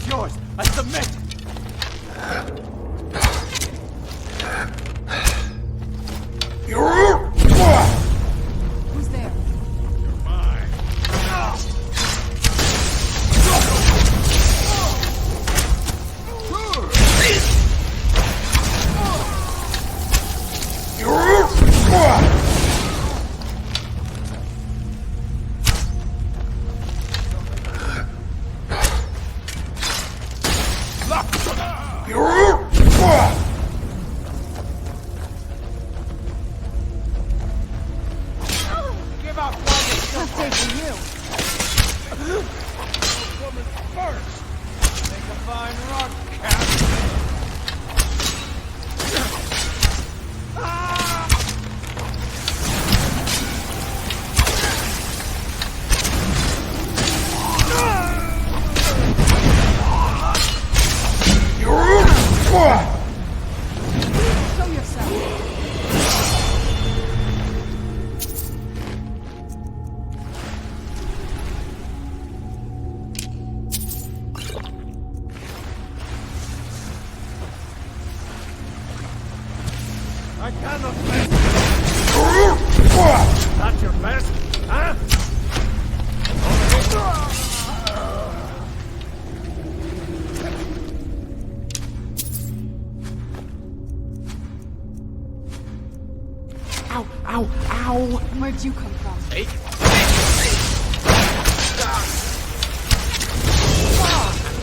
is yours. I submit. Who's there? You're mine. Give up while you're still Tough day for you. woman first. Make a fine rug, Cap. Show yourself. I cannot let Not your best, huh? Ow, ow, ow! Where'd you come from? Hey.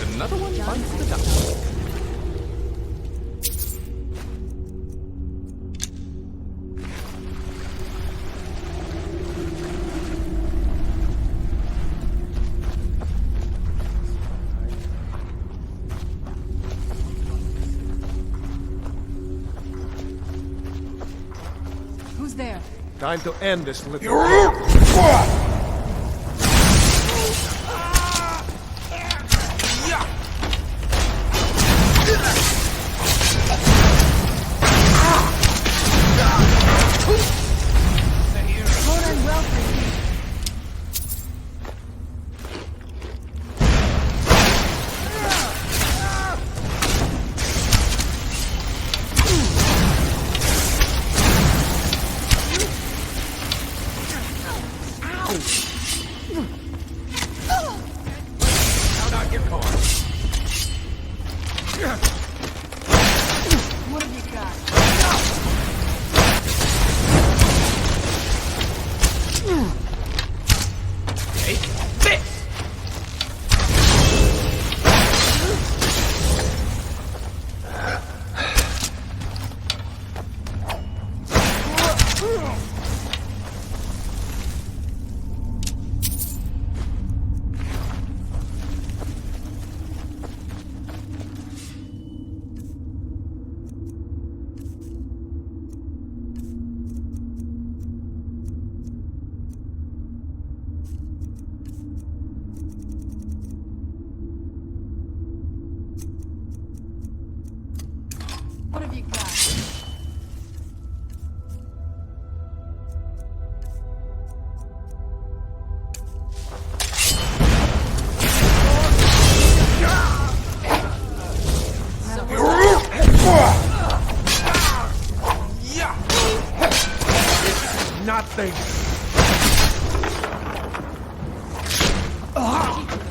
And another one bites the dust. Who's there? Time to end this little... More than well for you. Count out your cards. What have you got? Take this! What have you got? Nothing.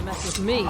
Mess with me.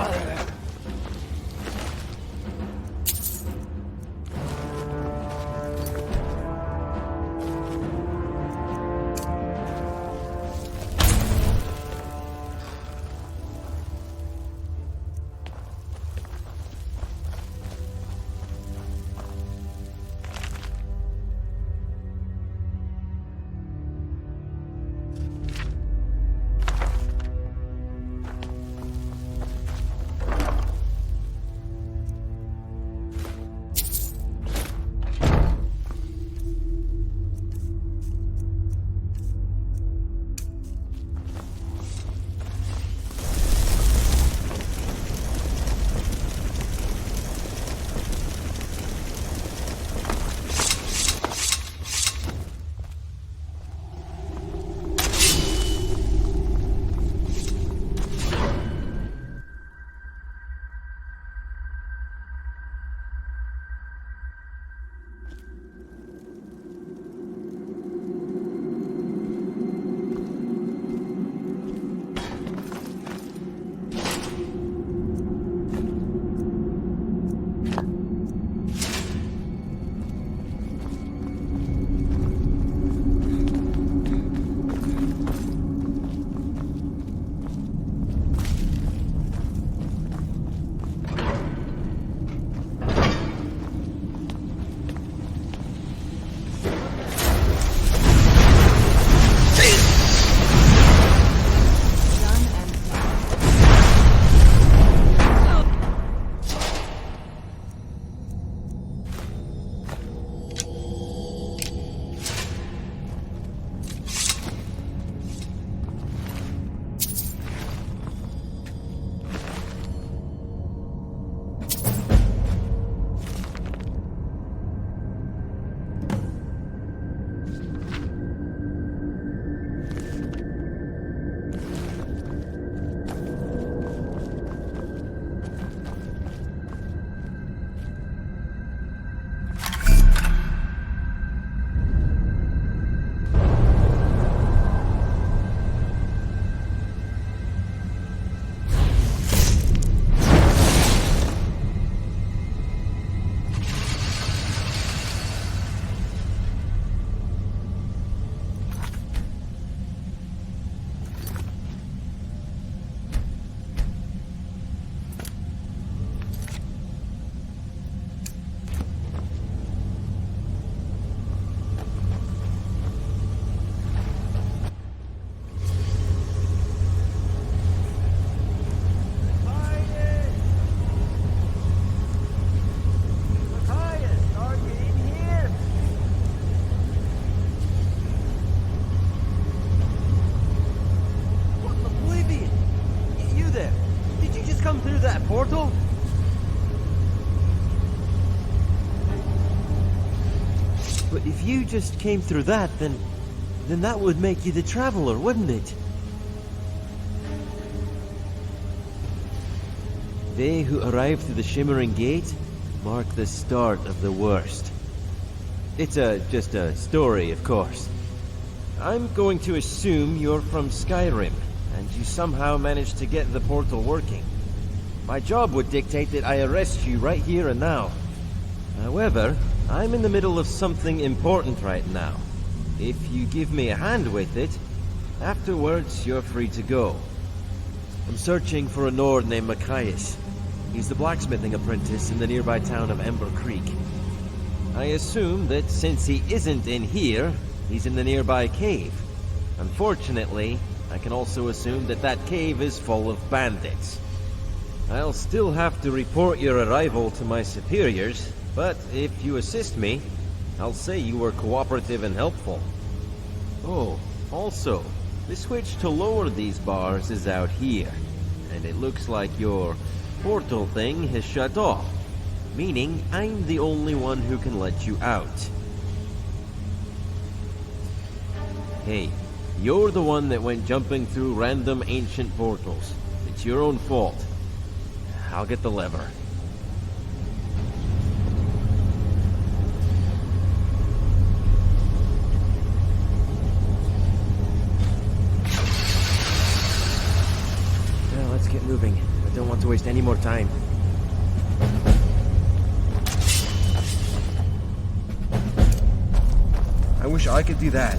Portal? But if you just came through that, then that would make you the Traveler, wouldn't it? They who arrive through the Shimmering Gate mark the start of the worst. It's just a story, of course. I'm going to assume you're from Skyrim, and you somehow managed to get the portal working. My job would dictate that I arrest you right here and now. However, I'm in the middle of something important right now. If you give me a hand with it, afterwards you're free to go. I'm searching for a Nord named Machias. He's the blacksmithing apprentice in the nearby town of Ember Creek. I assume that since he isn't in here, he's in the nearby cave. Unfortunately, I can also assume that that cave is full of bandits. I'll still have to report your arrival to my superiors, but if you assist me, I'll say you were cooperative and helpful. Oh, also, the switch to lower these bars is out here, and it looks like your portal thing has shut off, meaning I'm the only one who can let you out. Hey, you're the one that went jumping through random ancient portals. It's your own fault. I'll get the lever. Well, let's get moving. I don't want to waste any more time. I wish I could do that.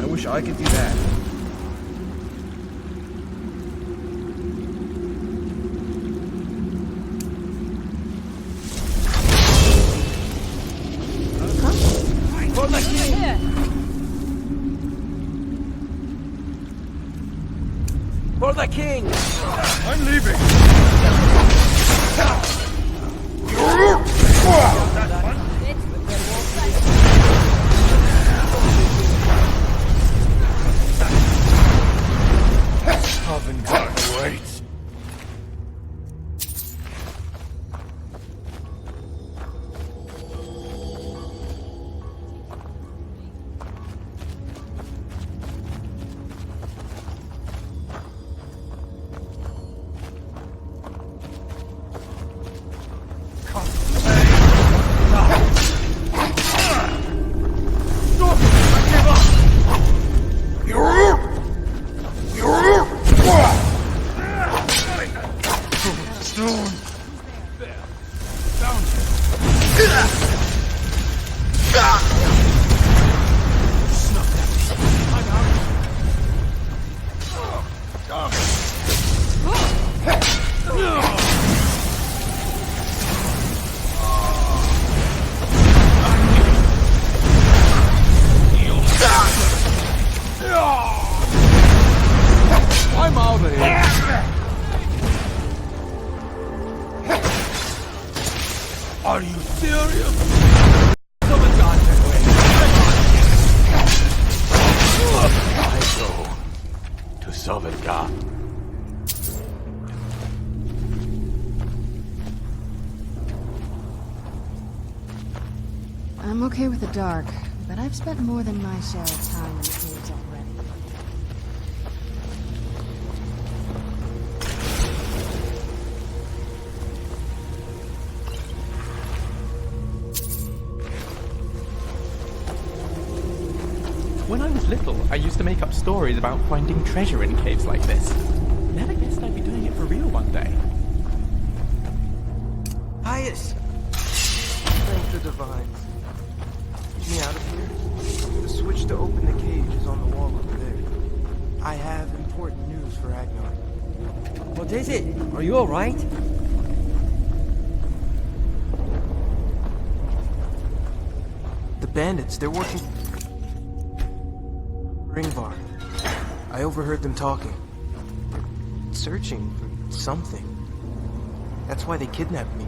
I wish I could do that. For the king! For the king! I'm leaving! Covent awaits. I'm out of here. Are you serious? Someone got that way. I go to Sovngarde. I'm okay with the dark, but I've spent more than my share of time in the caves already. When I was little, I used to make up stories about finding treasure in caves like this. Never guessed I'd be doing it for real one day. Pious! Thank the divines. Get me out of here. The switch to open the cage is on the wall over there. I have important news for Agnar. What is it? Are you alright? The bandits, they're working for Ingvar. I overheard them talking. They're searching for something. That's why they kidnapped me.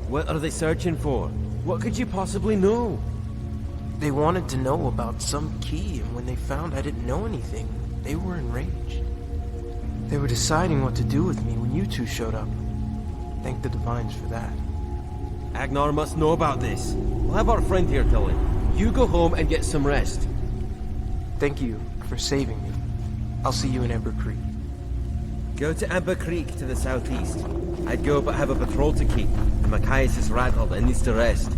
What are they searching for? What could you possibly know? They wanted to know about some key, and when they found I didn't know anything, they were enraged. They were deciding what to do with me when you two showed up. Thank the divines for that. Agnar must know about this. We'll have our friend here tell him. You go home and get some rest. Thank you for saving me. I'll see you in Ember Creek. Go to Amber Creek to the southeast. I'd go but have a patrol to keep. Matthias is rattled and needs to rest.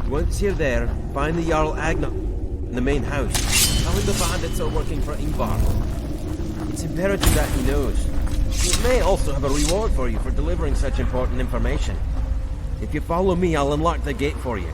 Once you're there, find the Jarl Agnar in the main house. Tell him the bandits are working for Ingvar. It's imperative that he knows. He may also have a reward for you for delivering such important information. If you follow me, I'll unlock the gate for you.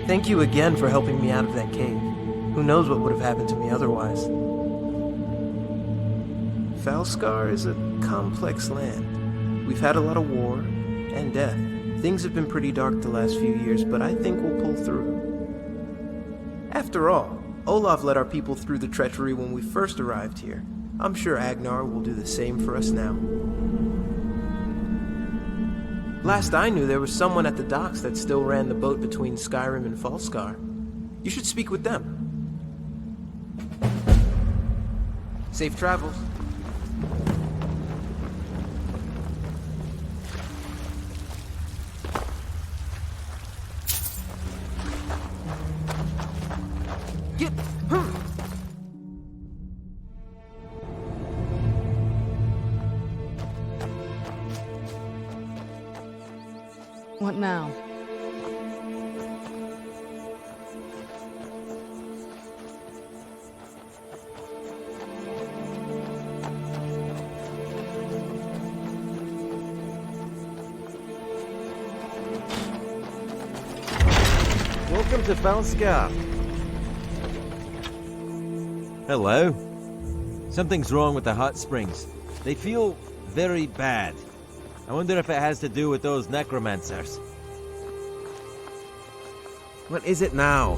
Thank you again for helping me out of that cave. Who knows what would have happened to me otherwise. Falskaar is a complex land. We've had a lot of war and death. Things have been pretty dark the last few years, but I think we'll pull through. After all, Olaf led our people through the treachery when we first arrived here. I'm sure Agnar will do the same for us now. Last I knew, there was someone at the docks that still ran the boat between Skyrim and Falskaar. You should speak with them. Safe travels. Get... What now? Welcome to Falskaar. Hello. Something's wrong with the hot springs. They feel very bad. I wonder if it has to do with those necromancers. What is it now?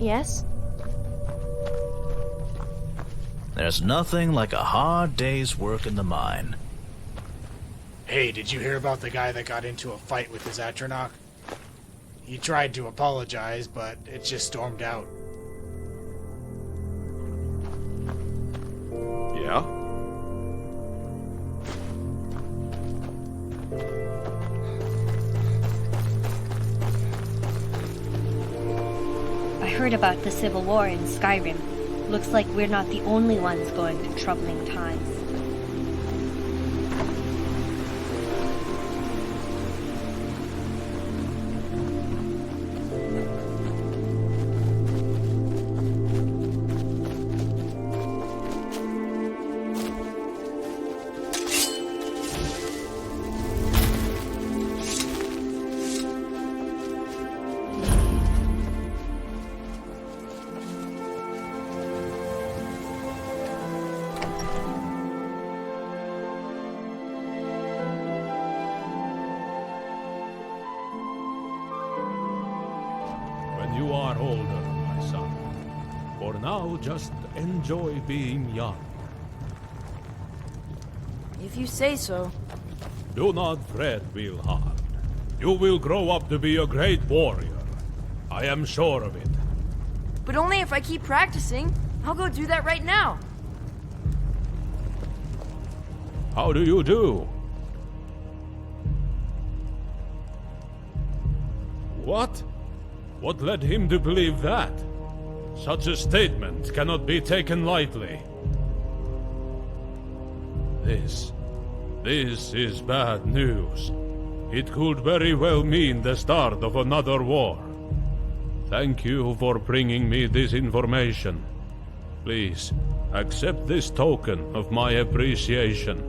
Yes? There's nothing like a hard day's work in the mine. Hey, did you hear about the guy that got into a fight with his Atronach? He tried to apologize, but it just stormed out. Yeah? I heard about the Civil War in Skyrim. Looks like we're not the only ones going through troubling times. When you are older, my son. For now, just enjoy being young. If you say so. Do not fret, Wilhard. You will grow up to be a great warrior. I am sure of it. But only if I keep practicing. I'll go do that right now. How do you do? What? What led him to believe that? Such a statement cannot be taken lightly. This is bad news. It could very well mean the start of another war. Thank you for bringing me this information. Please, accept this token of my appreciation.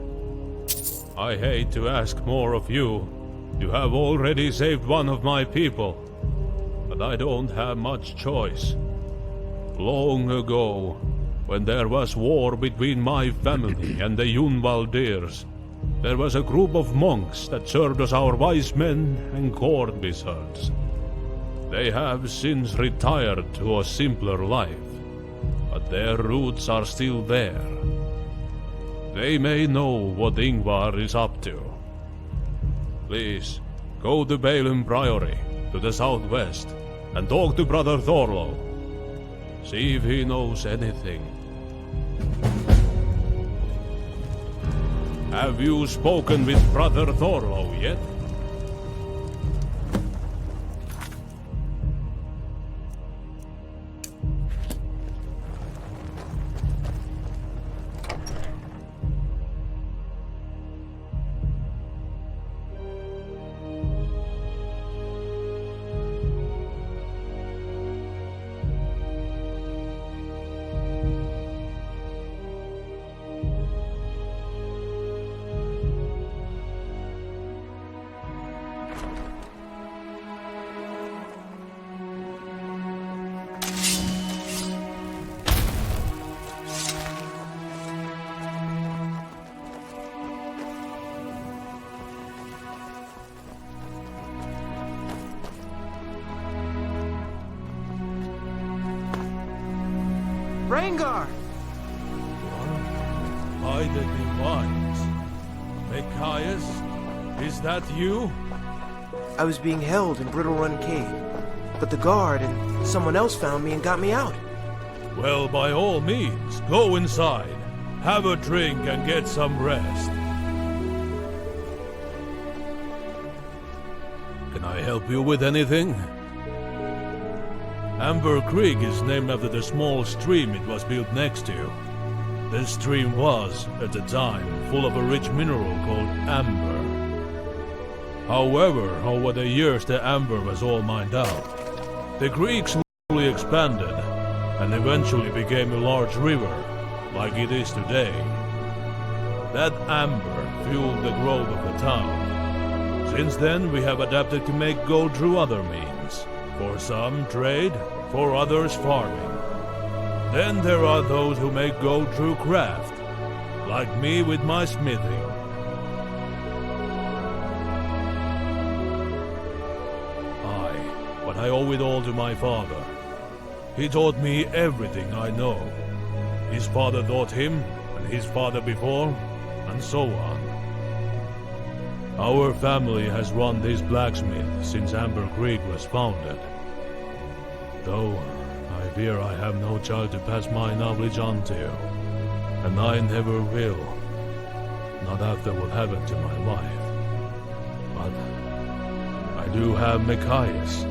I hate to ask more of you. You have already saved one of my people. But I don't have much choice. Long ago, when there was war between my family and the Yunvaldirs, there was a group of monks that served as our wise men and court wizards. They have since retired to a simpler life, but their roots are still there. They may know what Ingvar is up to. Please, go to Balin Priory, to the southwest, and talk to Brother Thorlo. See if he knows anything. Have you spoken with Brother Thorlo yet? Rangar! By the divines. Micaias, is that you? I was being held in Brittle Run Cave, but the guard and someone else found me and got me out. Well, by all means, go inside. Have a drink and get some rest. Can I help you with anything? Amber Creek is named after the small stream it was built next to. This stream was, at the time, full of a rich mineral called amber. However, over the years the amber was all mined out. The creek slowly expanded, and eventually became a large river, like it is today. That amber fueled the growth of the town. Since then, we have adapted to make gold through other means. For some, trade, for others, farming. Then there are those who make gold through craft, like me with my smithing. But I owe it all to my father. He taught me everything I know. His father taught him, and his father before, and so on. Our family has run this blacksmith since Amber Creek was founded. Though, I fear I have no child to pass my knowledge on to. And I never will. Not after what happened to my wife. But I do have Machias.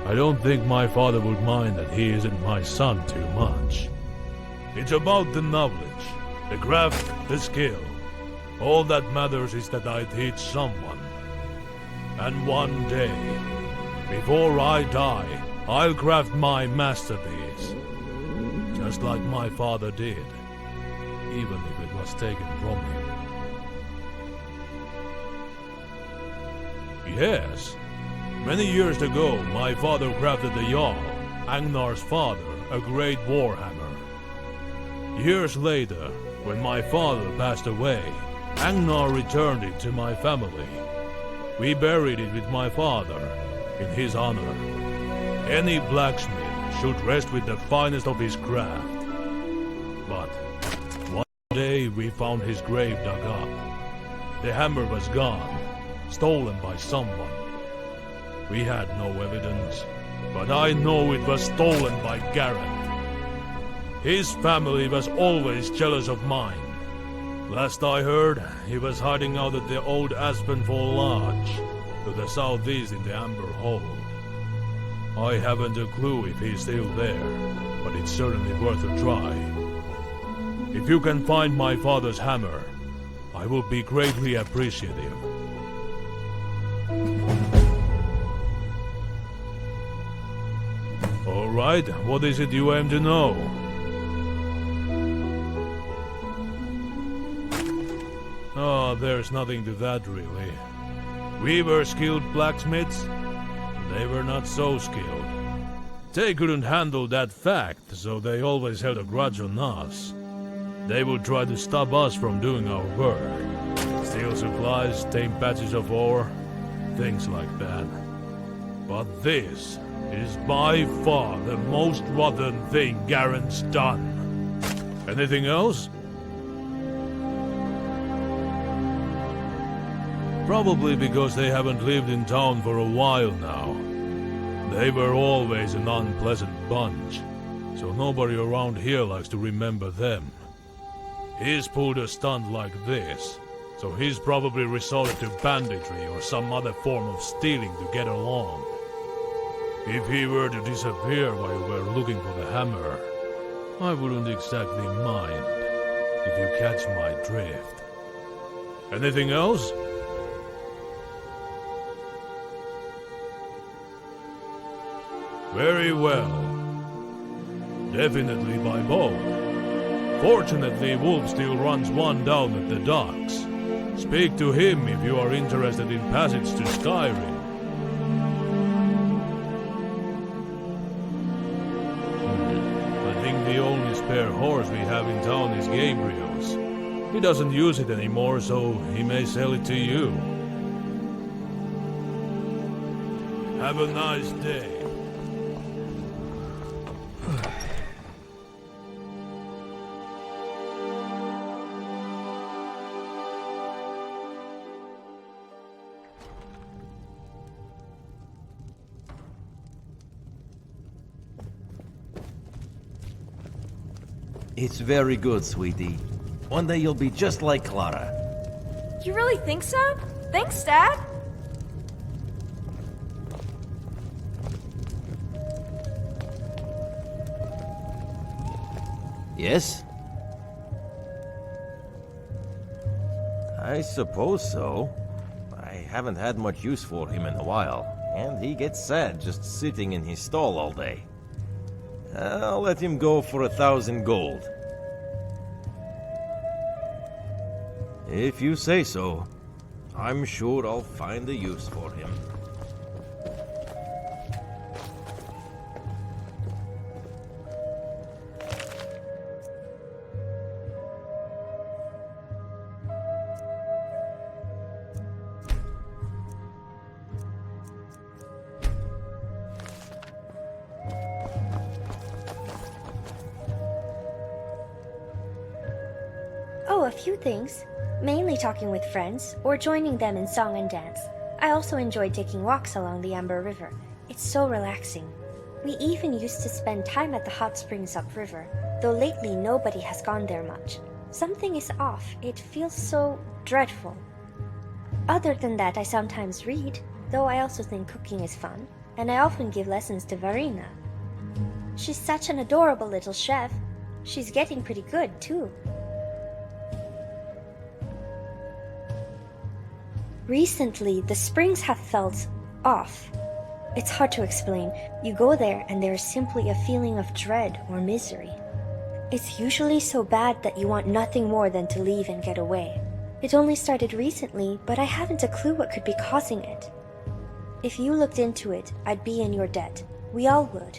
I don't think my father would mind that he isn't my son too much. It's about the knowledge, the craft, the skill. All that matters is that I teach someone. And one day, before I die, I'll craft my masterpiece. Just like my father did, even if it was taken from him. Yes, many years ago, my father crafted the Jarl, Agnar's father, a great warhammer. Years later, when my father passed away, Agnar returned it to my family. We buried it with my father, in his honor. Any blacksmith should rest with the finest of his craft. But one day we found his grave dug up. The hammer was gone, stolen by someone. We had no evidence, but I know it was stolen by Garrett. His family was always jealous of mine. Last I heard, he was hiding out at the old Aspenfall Lodge, to the southeast in the Amber Hold. I haven't a clue if he's still there, but it's certainly worth a try. If you can find my father's hammer, I will be greatly appreciative. All right, what is it you aim to know? Oh, there's nothing to that, really. We were skilled blacksmiths. They were not so skilled. They couldn't handle that fact, so they always held a grudge on us. They would try to stop us from doing our work. Steal supplies, tame patches of ore, things like that. But this is by far the most rotten thing Garen's done. Anything else? Probably because they haven't lived in town for a while now. They were always an unpleasant bunch, so nobody around here likes to remember them. He's pulled a stunt like this, so he's probably resorted to banditry or some other form of stealing to get along. If he were to disappear while you were looking for the hammer, I wouldn't exactly mind, if you catch my drift. Anything else? Very well. Definitely by boat. Fortunately, Wolf still runs one down at the docks. Speak to him if you are interested in passage to Skyrim. I think the only spare horse we have in town is Gabriel's. He doesn't use it anymore, so he may sell it to you. Have a nice day. It's very good, sweetie. One day you'll be just like Clara. You really think so? Thanks, Dad. Yes? I suppose so. I haven't had much use for him in a while, and he gets sad just sitting in his stall all day. I'll let him go for 1,000 gold. If you say so, I'm sure I'll find a use for him. a few things. Mainly talking with friends, or joining them in song and dance. I also enjoy taking walks along the Amber River. It's so relaxing. We even used to spend time at the hot springs upriver, though lately nobody has gone there much. Something is off. It feels so dreadful. Other than that, I sometimes read, though I also think cooking is fun, and I often give lessons to Varina. She's such an adorable little chef. She's getting pretty good, too. Recently, the springs have felt off. It's hard to explain. You go there and there's simply a feeling of dread or misery. It's usually so bad that you want nothing more than to leave and get away. It only started recently, but I haven't a clue what could be causing it. If you looked into it, I'd be in your debt. We all would.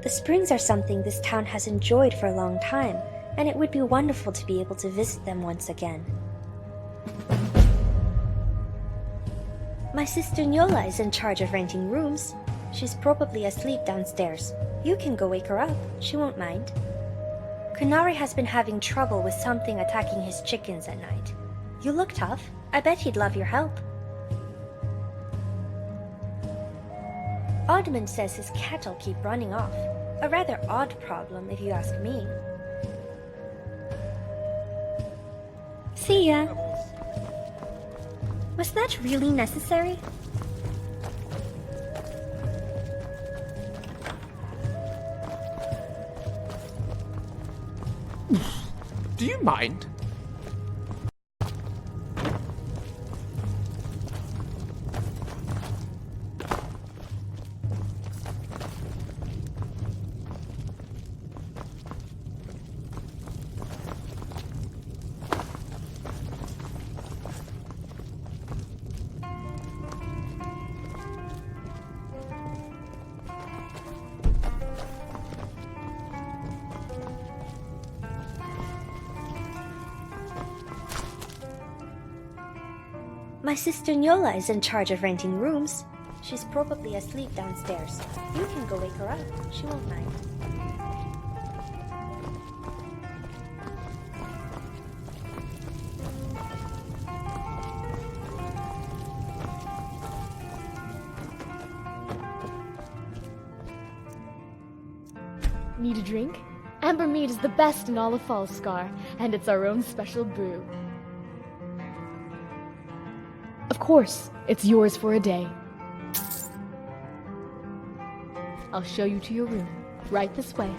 The springs are something this town has enjoyed for a long time, and it would be wonderful to be able to visit them once again. My sister Nyola is in charge of renting rooms. She's probably asleep downstairs. You can go wake her up. She won't mind. Kunari has been having trouble with something attacking his chickens at night. You look tough. I bet he'd love your help. Oddman says his cattle keep running off. A rather odd problem, if you ask me. See ya. Was that really necessary? Do you mind? My sister Nyola is in charge of renting rooms. She's probably asleep downstairs. You can go wake her up. She won't mind. Need a drink? Amber mead is the best in all of Falskaar, and it's our own special brew. Of course, it's yours for a day. I'll show you to your room. Right this way.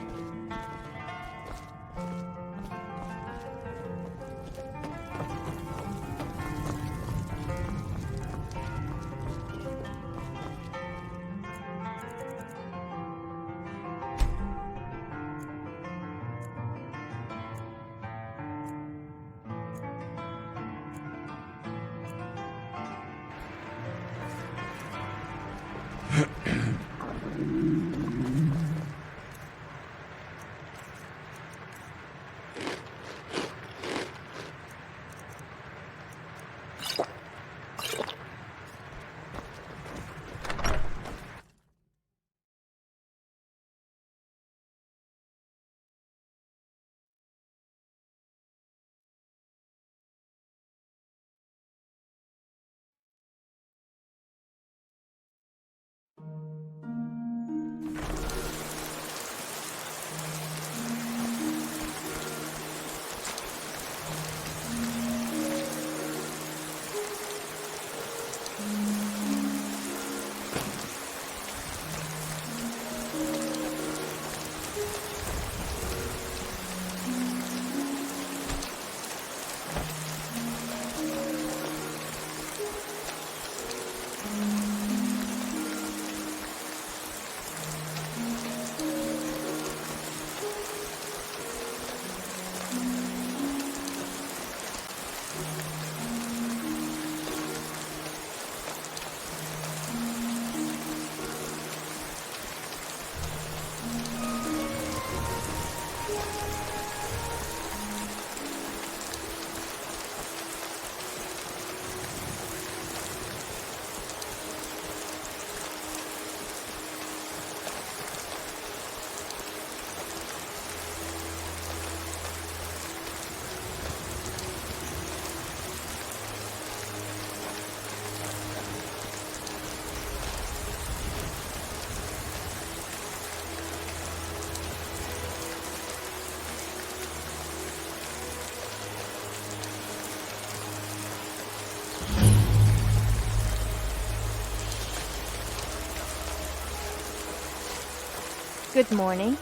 Good morning.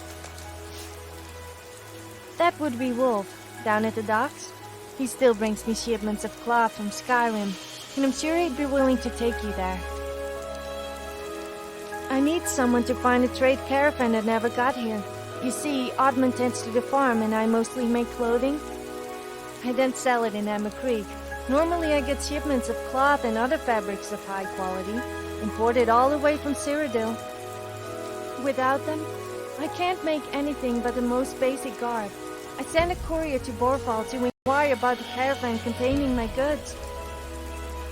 That would be Wolf, down at the docks. He still brings me shipments of cloth from Skyrim, and I'm sure he'd be willing to take you there. I need someone to find a trade caravan that never got here. You see, Oddman tends to the farm and I mostly make clothing. I then sell it in Emma Creek. Normally I get shipments of cloth and other fabrics of high quality, imported all the way from Cyrodiil. Without them, I can't make anything but the most basic garb. I sent a courier to Borfall to inquire about the caravan containing my goods.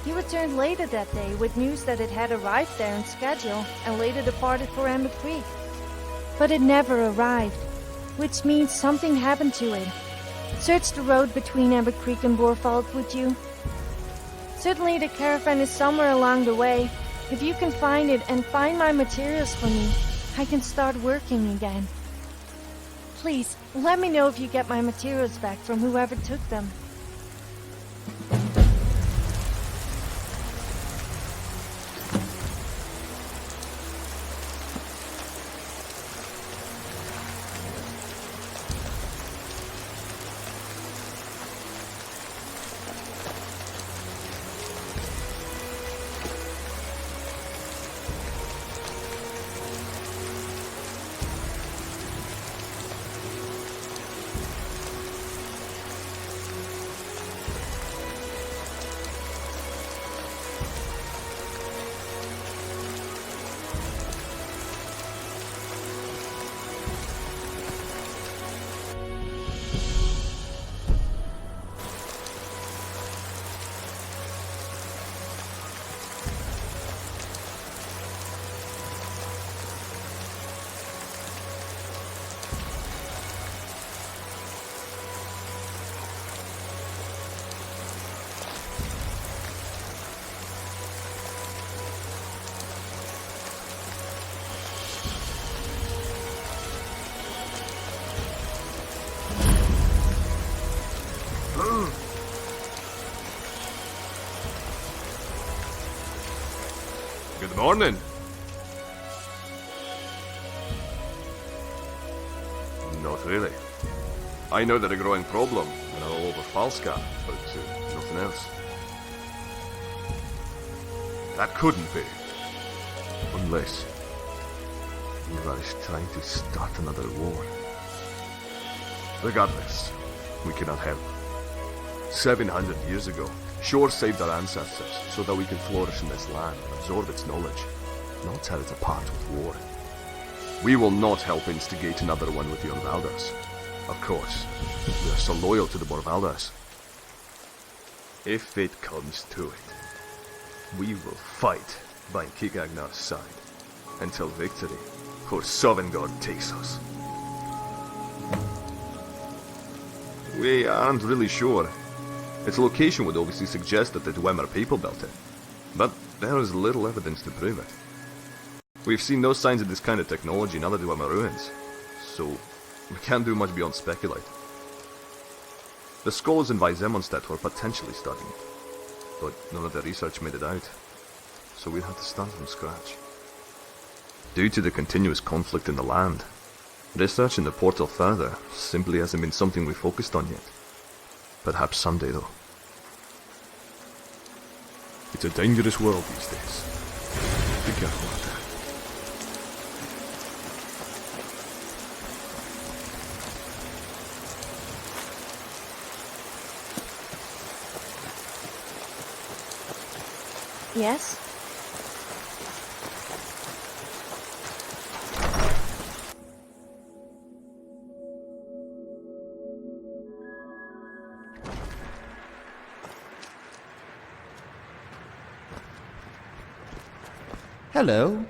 He returned later that day with news that it had arrived there on schedule and later departed for Emma Creek. But it never arrived, which means something happened to it. Search the road between Emma Creek and Borfall, would you? Certainly the caravan is somewhere along the way. If you can find it and find my materials for me, I can start working again. Please, let me know if you get my materials back from whoever took them. Good morning. Not really. I know they're a growing problem and all over Falskaar, but nothing else. That couldn't be. Unless Eva is trying to start another war. Regardless, we cannot help. 700 years ago, Shore saved our ancestors so that we can flourish in this land and absorb its knowledge, not tear it apart with war. We will not help instigate another one with the Orvalders. Of course, we are so loyal to the Borvalders. If it comes to it, we will fight by Kigagnar's side until victory or Sovngarde takes us. We aren't really sure. Its location would obviously suggest that the Dwemer people built it, but there is little evidence to prove it. We've seen no signs of this kind of technology in other Dwemer ruins, so we can't do much beyond speculate. The scholars in Vizemondstedt were potentially studying it, but none of their research made it out, so we'd have to start from scratch. Due to the continuous conflict in the land, researching the portal further simply hasn't been something we focused on yet. Perhaps someday, though. It's a dangerous world these days. Be careful out there. Yes? Hello.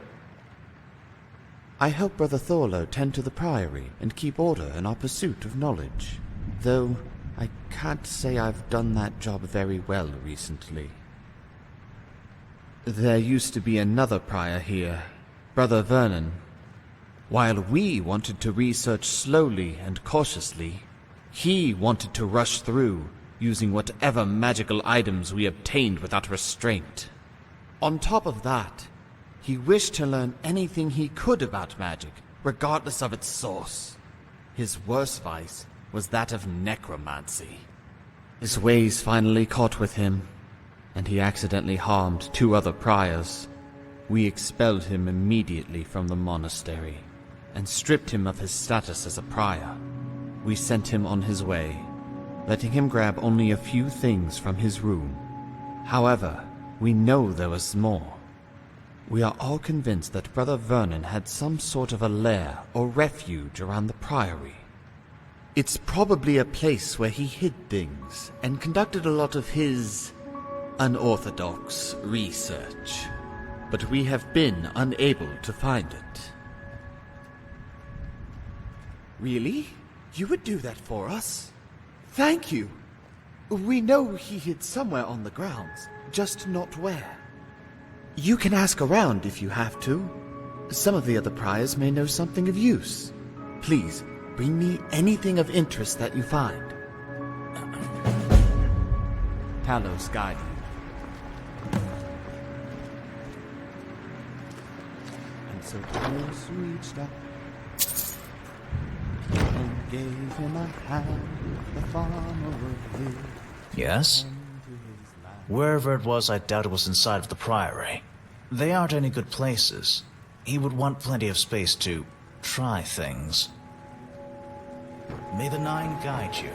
I help Brother Thorlo tend to the Priory and keep order in our pursuit of knowledge. Though, I can't say I've done that job very well recently. There used to be another prior here, Brother Vernon. While we wanted to research slowly and cautiously, he wanted to rush through, using whatever magical items we obtained without restraint. On top of that, he wished to learn anything he could about magic, regardless of its source. His worst vice was that of necromancy. His ways finally caught with him, and he accidentally harmed 2 other priors. We expelled him immediately from the monastery, and stripped him of his status as a prior. We sent him on his way, letting him grab only a few things from his room. However, we know there was more. We are all convinced that Brother Vernon had some sort of a lair or refuge around the priory. It's probably a place where he hid things and conducted a lot of his unorthodox research. But we have been unable to find it. Really? You would do that for us? Thank you. We know he hid somewhere on the grounds, just not where. You can ask around if you have to. Some of the other priors may know something of use. Please, bring me anything of interest that you find. Talos guide you. And so Talos reached out and gave him a hand, the farmer lived. Yes? Wherever it was, I doubt it was inside of the priory. They aren't any good places. He would want plenty of space to try things. May the Nine guide you.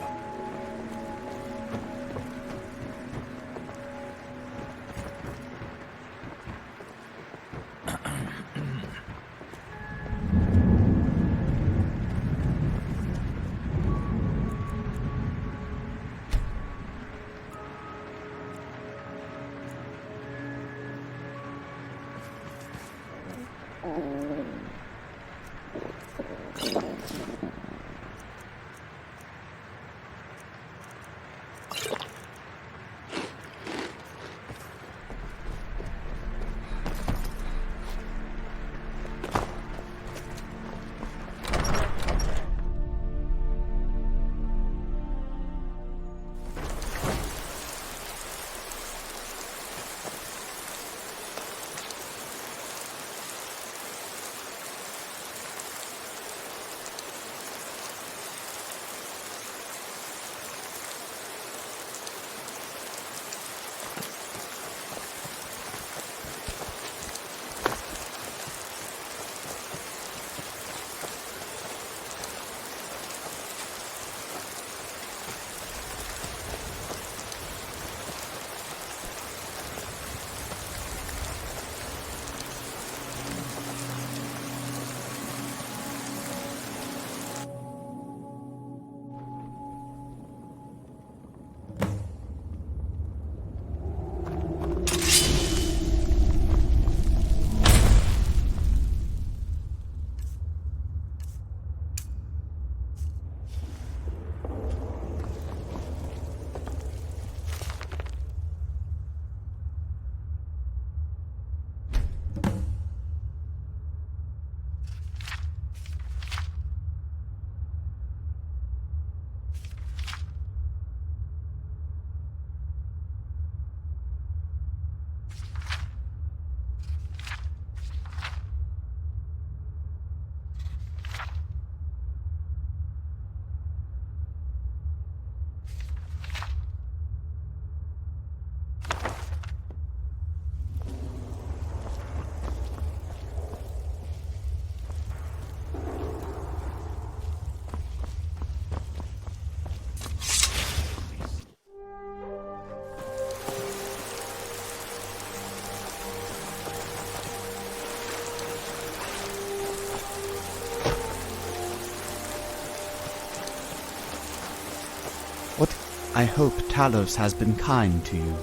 I hope Talos has been kind to you.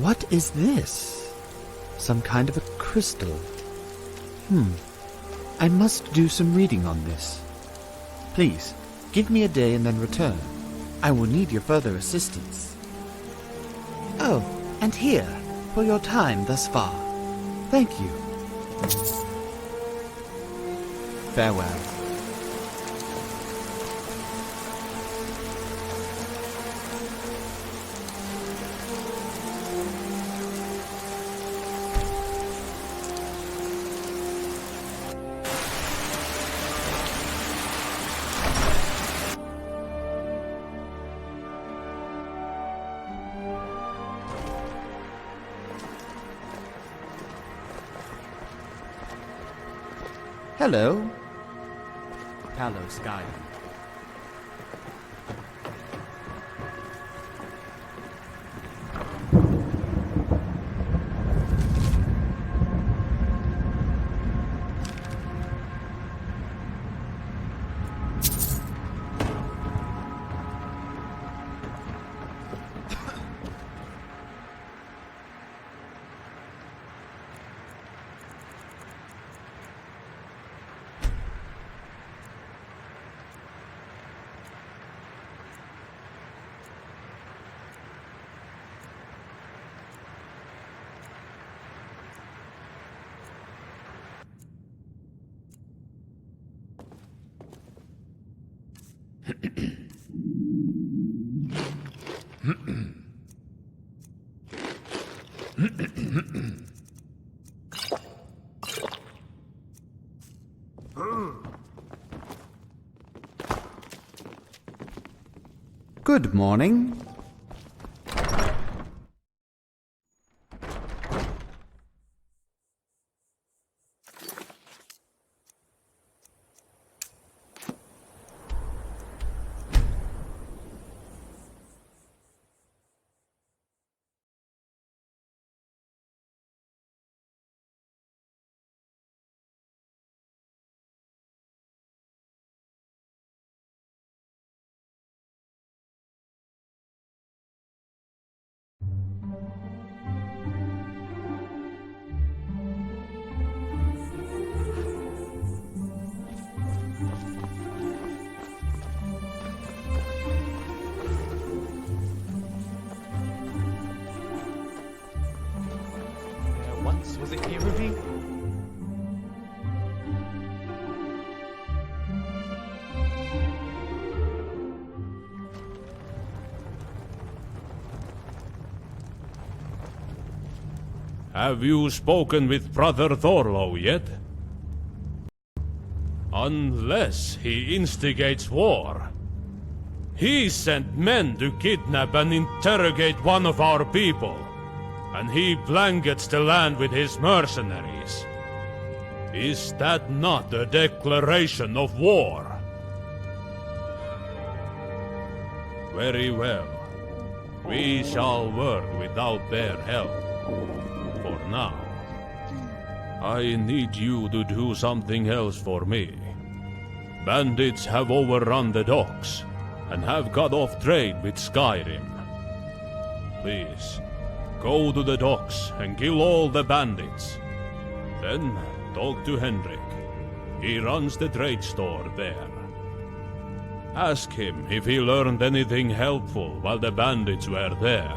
What is this? Some kind of a crystal. I must do some reading on this. Please, give me a day and then return. I will need your further assistance. Oh, and here, for your time thus far. Thank you. Farewell. Hello. Palo Sky. Good morning. Once was it here with you? Have you spoken with Brother Thorlo yet? Unless he instigates war. He sent men to kidnap and interrogate one of our people, and he blankets the land with his mercenaries. Is that not a declaration of war? Very well. We shall work without their help. For now. I need you to do something else for me. Bandits have overrun the docks, and have cut off trade with Skyrim. Please, go to the docks and kill all the bandits. Then talk to Hendrik. He runs the trade store there. Ask him if he learned anything helpful while the bandits were there.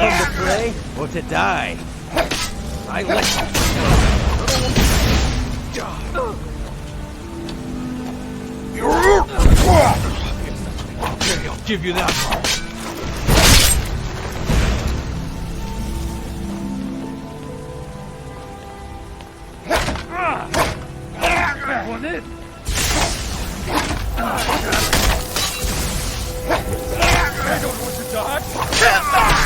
come to play or to die? I listen. Okay, I'll give you that one. That one in. I don't want to die.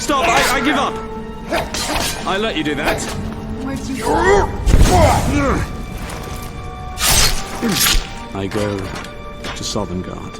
Stop! I give up! I let you do that. Where'd you go? I go to Sovngarde.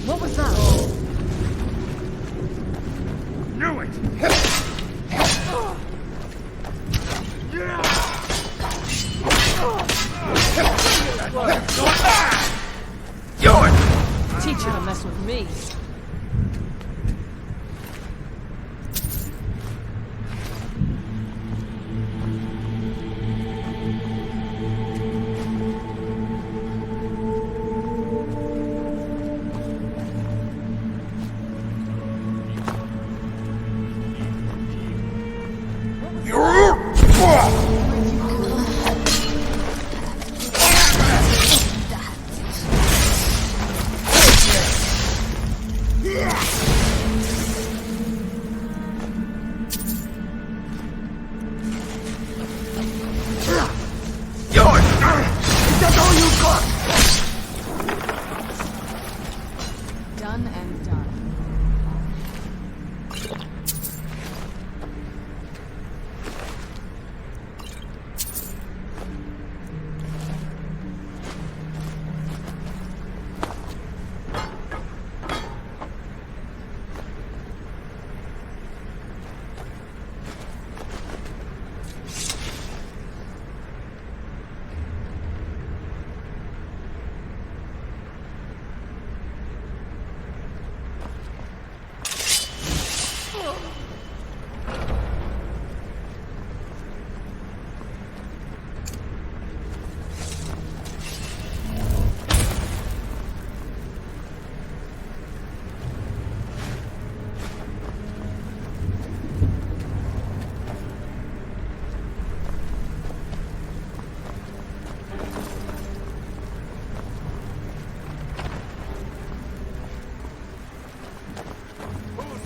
What was that? Knew it! Teach you to mess with me. Done and done.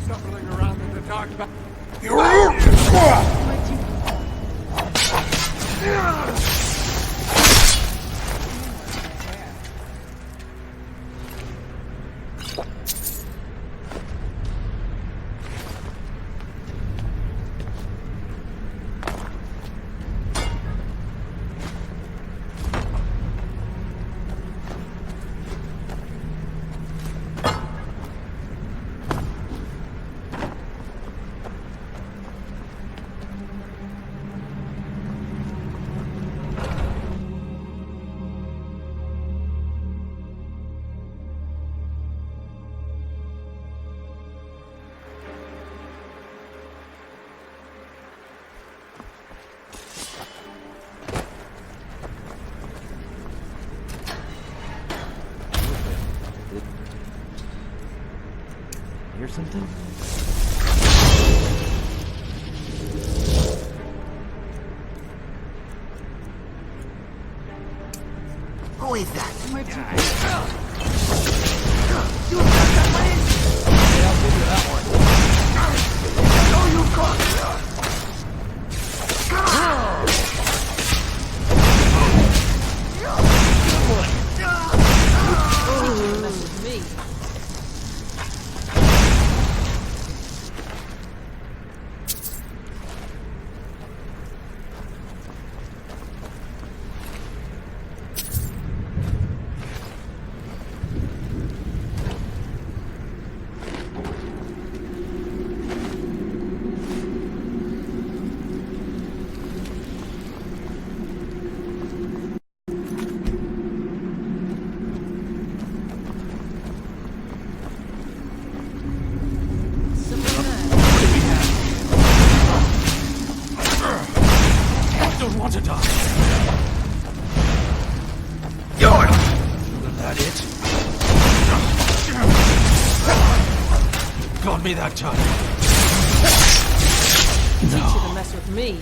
Shuffling around in the dark back. Hear something? Who is that? Where'd you You got that way? Yeah, I'll give you that one. No, you got it. me that time. You shouldn't mess with me.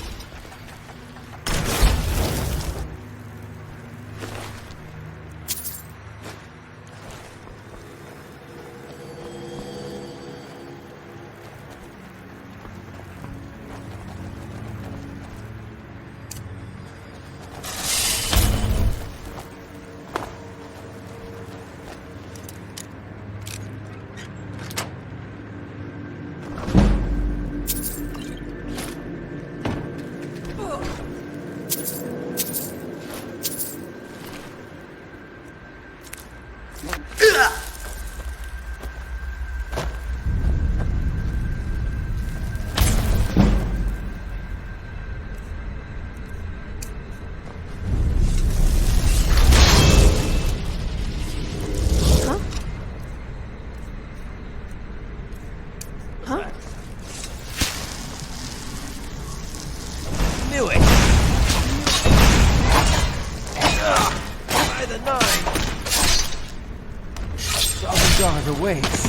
Knew it! By the nine! Sovngarde awaits.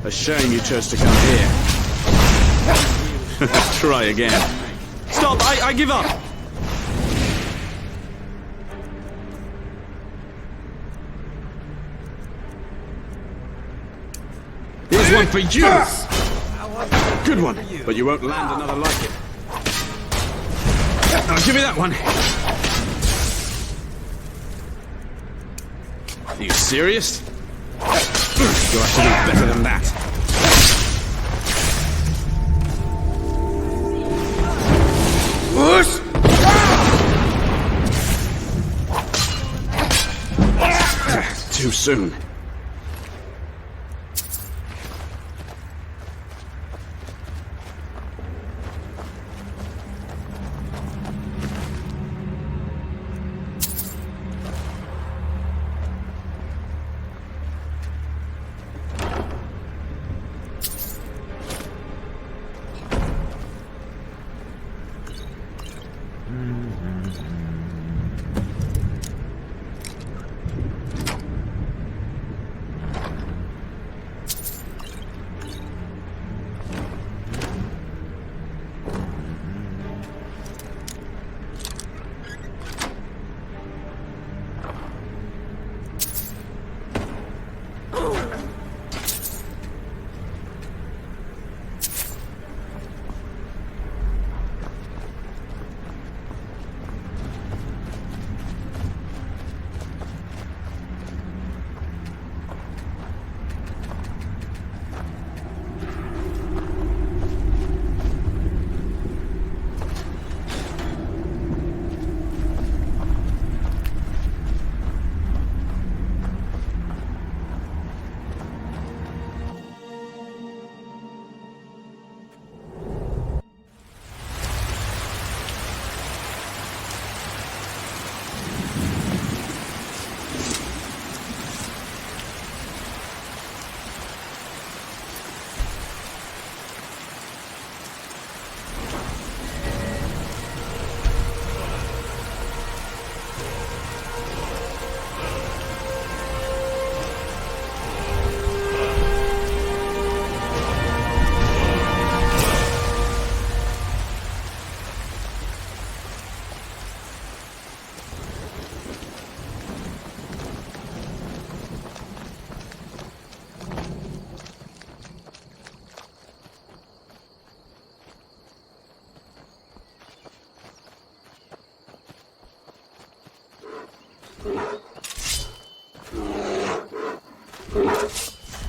A shame you chose to come here. Try again. Stop! I give up! Here's one for you! Good one, but you won't land another like it. Now give me that one. Are you serious? You'll have to do better than that. Whoosh! Too soon.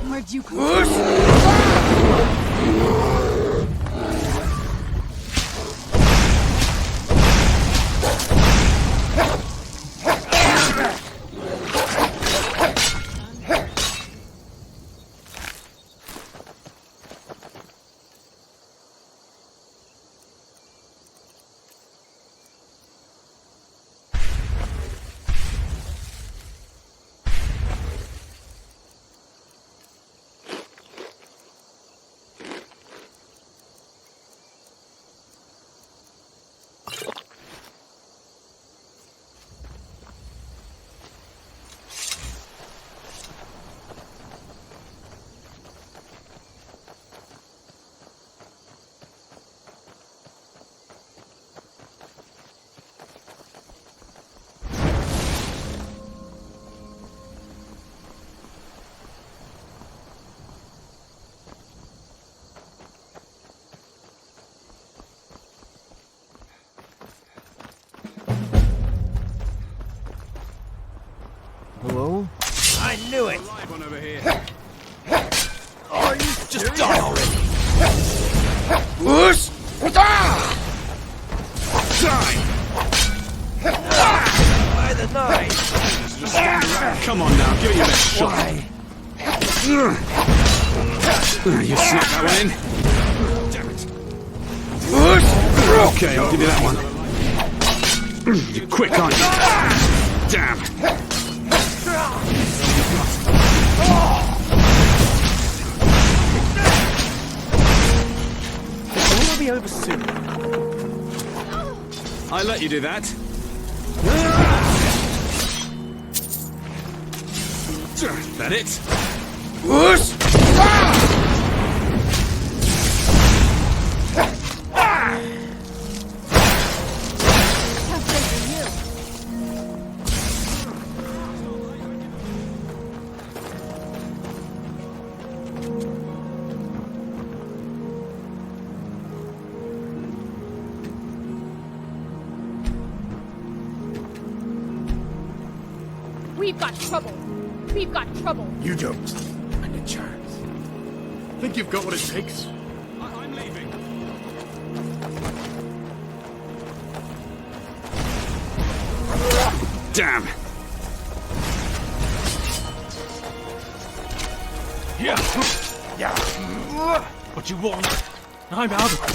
Where'd you come Hello? I knew it! Live one over here. Are you Just die already! Whoosh! Die! By the knife! Come on now, give it your best shot. You snuck that one in. Damn it. Okay, I'll give you that one. You're quick, aren't you? Damn. It will be over soon. I let you do that. That it? Whoosh! We've got trouble. We've got trouble. You don't. And a chance. Think you've got what it takes? I'm leaving. Damn. Yeah. But you won't. I'm out of it.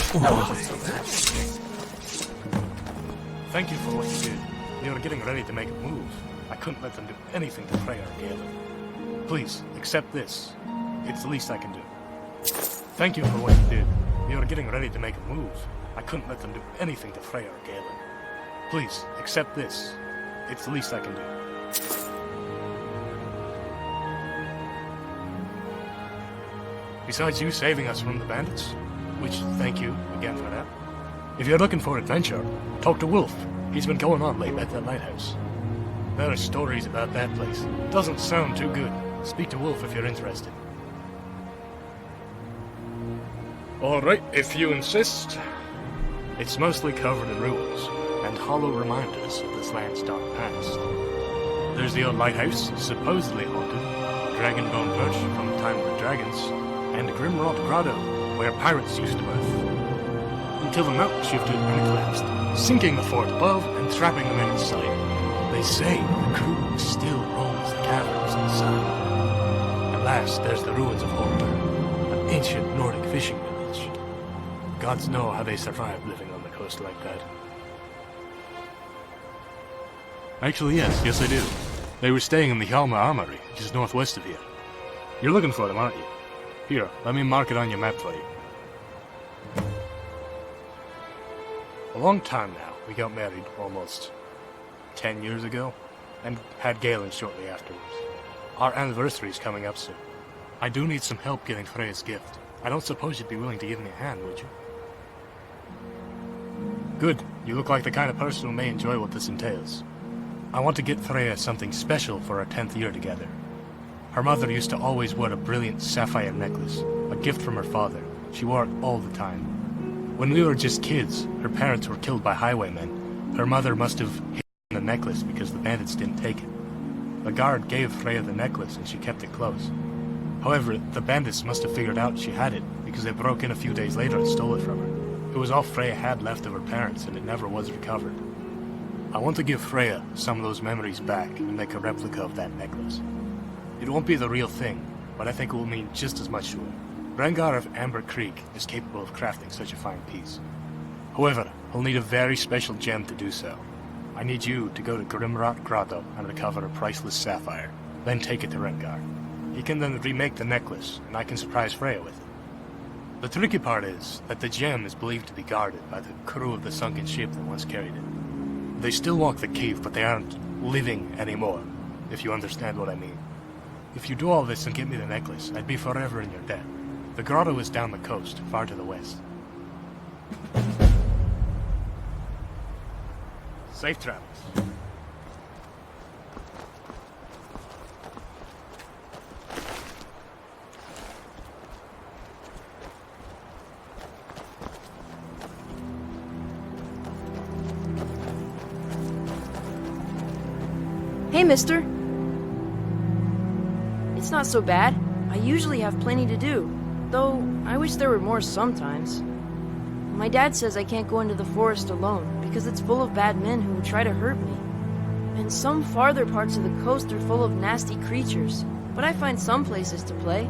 Thank you for what you did. They were getting ready to make a move. I couldn't let them do anything to Freya or Galen. Please, accept this. It's the least I can do. Thank you for what you did. They were getting ready to make a move. I couldn't let them do anything to Freya or Galen. Please, accept this. It's the least I can do. Besides you saving us from the bandits, which thank you again for that. If you're looking for adventure, talk to Wolf. He's been going on late at that lighthouse. There are stories about that place. Doesn't sound too good. Speak to Wolf if you're interested. Alright, if you insist. It's mostly covered in ruins, and hollow reminders of this land's dark past. There's the old lighthouse, supposedly haunted, Dragonbone Perch from the time of the dragons, and Grimrod Grotto, where pirates used to berth. Until the mountain shifted and collapsed, sinking the fort above and trapping the men inside. They say the crew still roams the caverns inside. At last, there's the ruins of Horta, an ancient Nordic fishing village. Gods know how they survived living on the coast like that. Actually, yes I do. They were staying in the Hjalmar Armory, just northwest of here. You're looking for them, aren't you? Here, let me mark it on your map for you. A long time now, we got married almost 10 years ago, and had Galen shortly afterwards. Our anniversary's coming up soon. I do need some help getting Freya's gift. I don't suppose you'd be willing to give me a hand, would you? Good. You look like the kind of person who may enjoy what this entails. I want to get Freya something special for our 10th year together. Her mother used to always wear a brilliant sapphire necklace, a gift from her father. She wore it all the time. When we were just kids, her parents were killed by highwaymen. Her mother must have hidden the necklace because the bandits didn't take it. A guard gave Freya the necklace and she kept it close. However, the bandits must have figured out she had it because they broke in a few days later and stole it from her. It was all Freya had left of her parents and it never was recovered. I want to give Freya some of those memories back and make a replica of that necklace. It won't be the real thing, but I think it will mean just as much to her. Rengar of Amber Creek is capable of crafting such a fine piece. However, he'll need a very special gem to do so. I need you to go to Grimrod Grotto and recover a priceless sapphire, then take it to Rengar. He can then remake the necklace, and I can surprise Freya with it. The tricky part is that the gem is believed to be guarded by the crew of the sunken ship that once carried it. They still walk the cave, but they aren't living anymore, if you understand what I mean. If you do all this and get me the necklace, I'd be forever in your debt. The grotto is down the coast, far to the west. Safe travels. Hey, mister. It's not so bad. I usually have plenty to do, though I wish there were more sometimes. My dad says I can't go into the forest alone because it's full of bad men who will try to hurt me. And some farther parts of the coast are full of nasty creatures, but I find some places to play.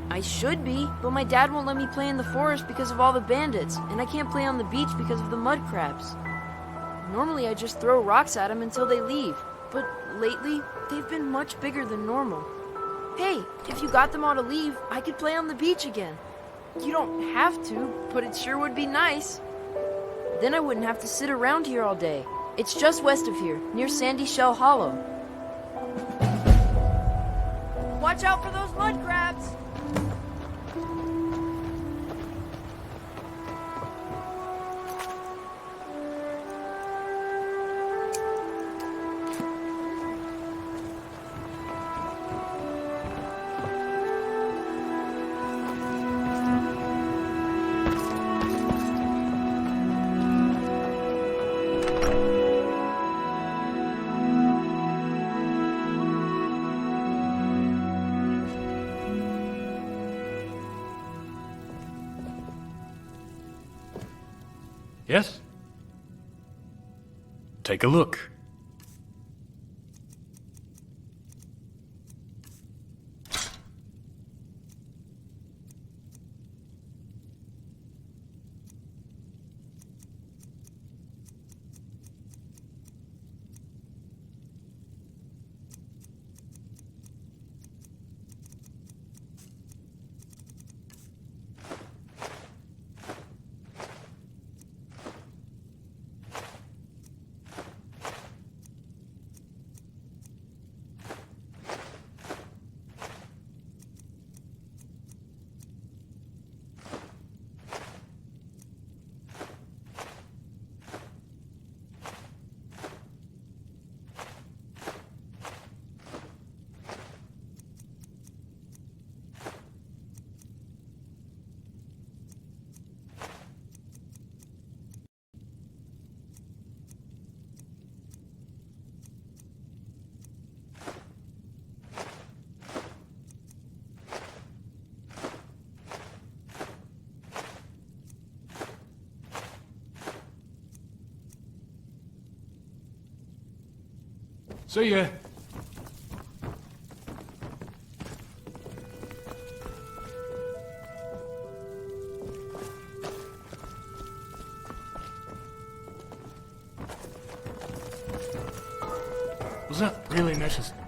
I should be, but my dad won't let me play in the forest because of all the bandits, and I can't play on the beach because of the mud crabs. Normally I just throw rocks at them until they leave, but lately they've been much bigger than normal. Hey, if you got them all to leave, I could play on the beach again. You don't have to, but it sure would be nice. Then I wouldn't have to sit around here all day. It's just west of here, near Sandy Shell Hollow. Watch out for those mud crabs! Yes? Take a look. See ya. Was that really necessary?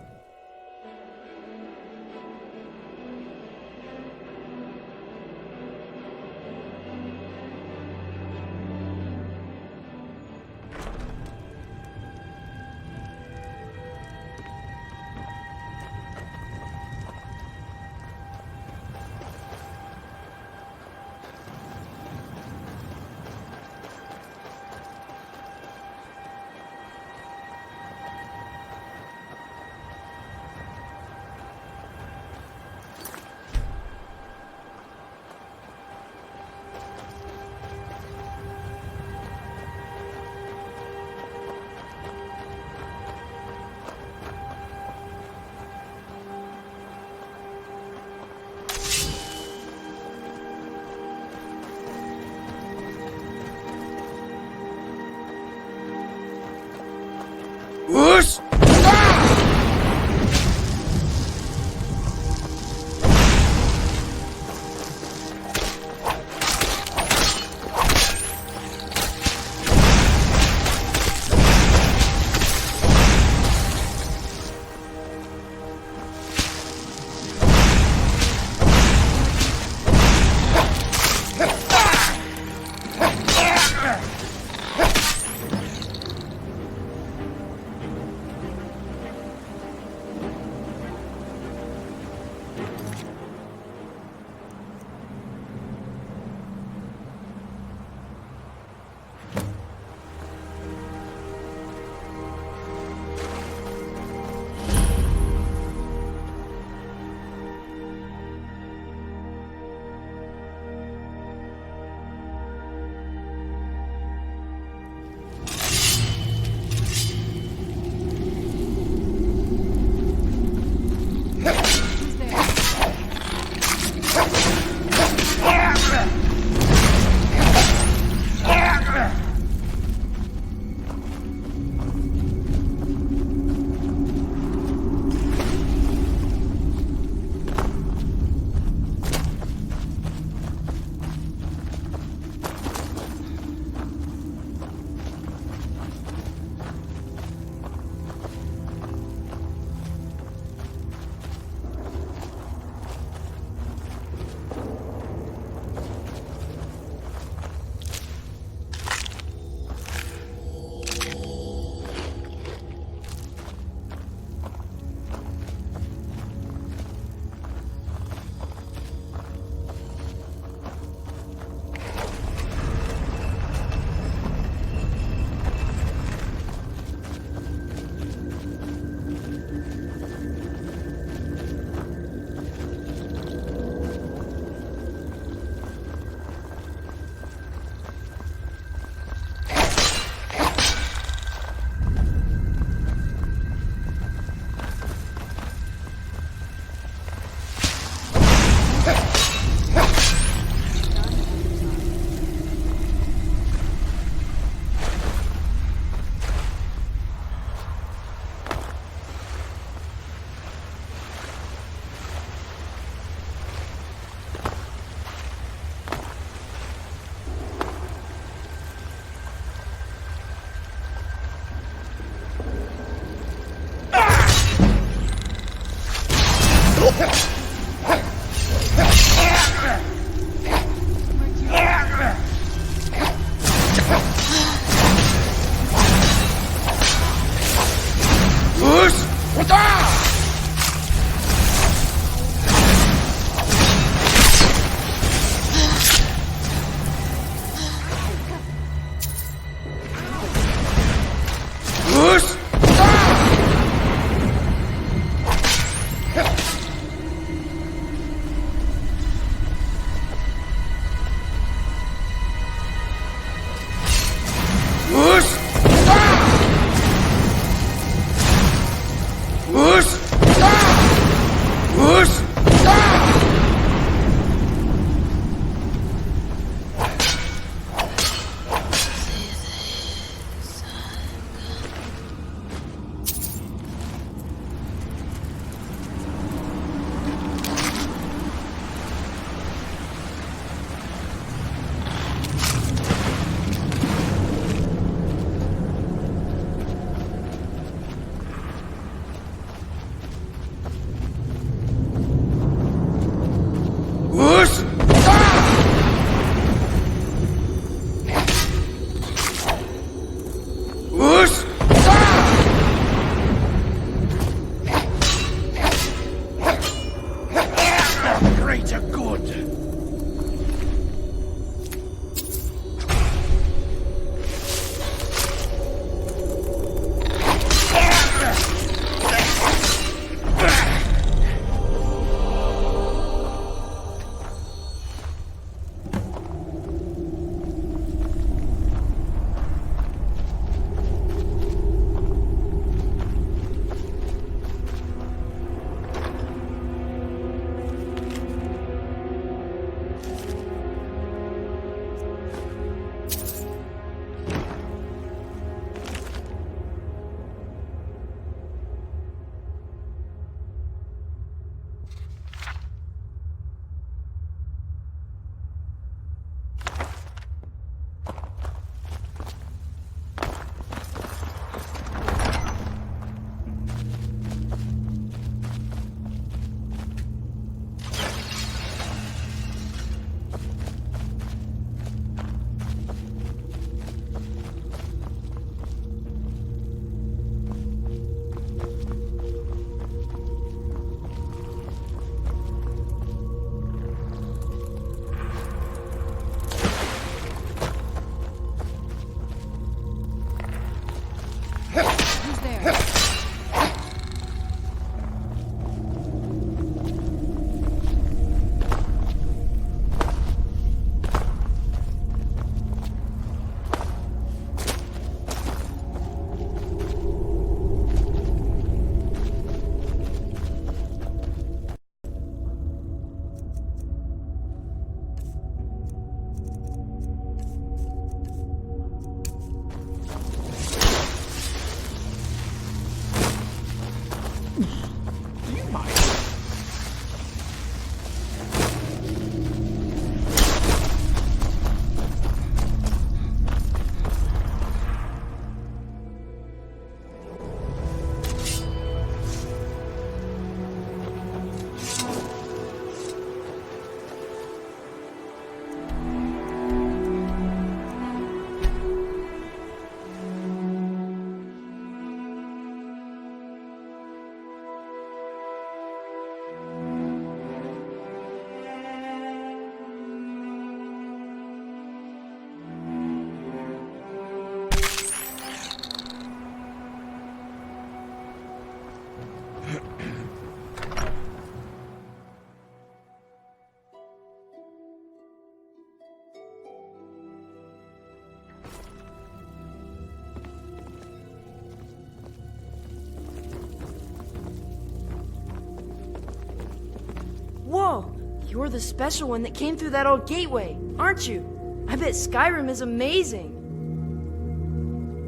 You're the special one that came through that old gateway, aren't you? I bet Skyrim is amazing.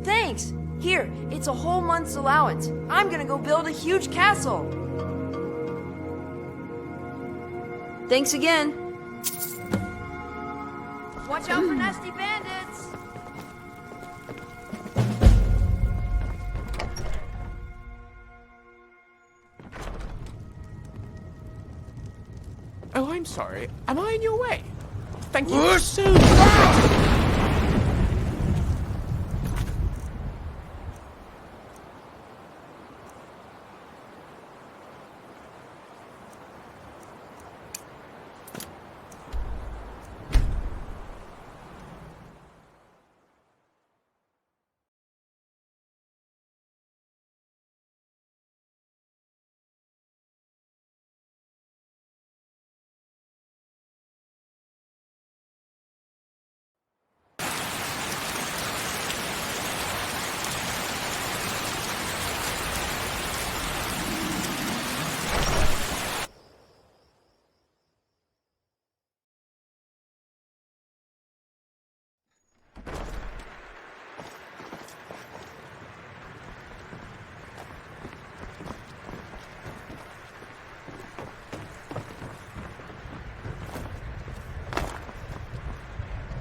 Thanks! Here, it's a whole month's allowance. I'm gonna go build a huge castle. Thanks again. Watch out for nasty bandits! Oh, I'm sorry. Am I in your way? Thank you so much.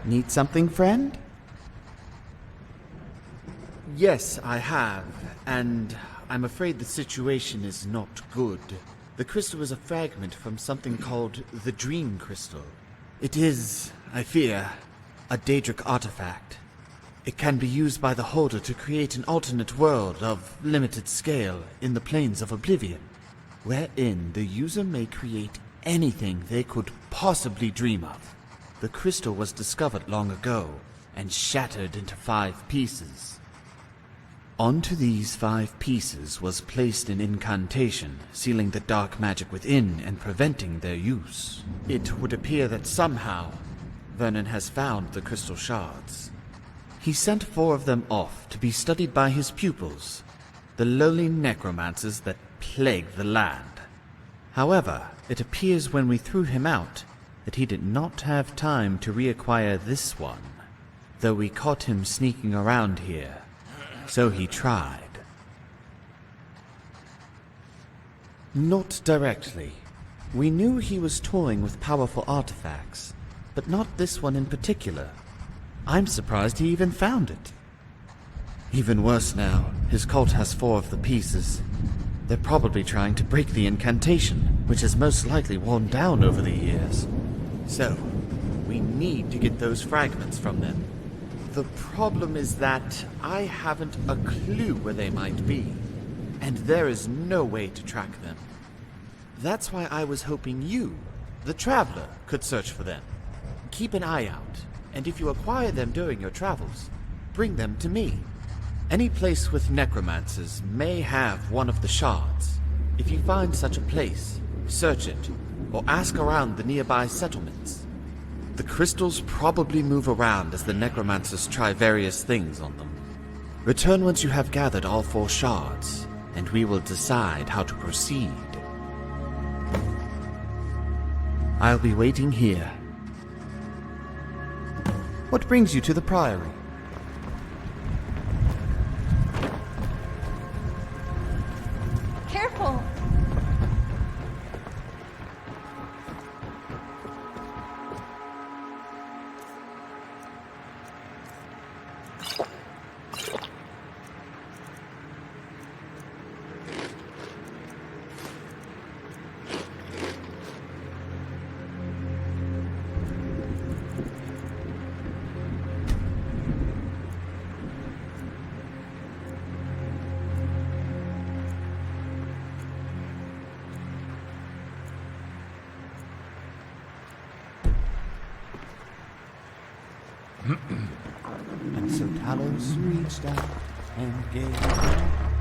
Need something, friend? Yes, I have, and I'm afraid the situation is not good. The crystal is a fragment from something called the Dream Crystal. It is, I fear, a Daedric artifact. It can be used by the holder to create an alternate world of limited scale in the planes of oblivion, wherein the user may create anything they could possibly dream of. The crystal was discovered long ago and shattered into 5 pieces. Onto these 5 pieces was placed an incantation, sealing the dark magic within and preventing their use. It would appear that somehow Vernon has found the crystal shards. He sent 4 of them off to be studied by his pupils, the lowly necromancers that plague the land. However, it appears when we threw him out that he did not have time to reacquire this one, though we caught him sneaking around here, so he tried. Not directly. We knew he was toying with powerful artifacts, but not this one in particular. I'm surprised he even found it. Even worse now, his cult has 4 of the pieces. They're probably trying to break the incantation, which has most likely worn down over the years. So, we need to get those fragments from them. The problem is that I haven't a clue where they might be, and there is no way to track them. That's why I was hoping you, the Traveler, could search for them. Keep an eye out, and if you acquire them during your travels, bring them to me. Any place with necromancers may have one of the shards. If you find such a place, search it, or ask around the nearby settlements. The crystals probably move around as the necromancers try various things on them. Return once you have gathered all 4 shards, and we will decide how to proceed. I'll be waiting here. What brings you to the Priory? Careful! And so Talos reached out and gave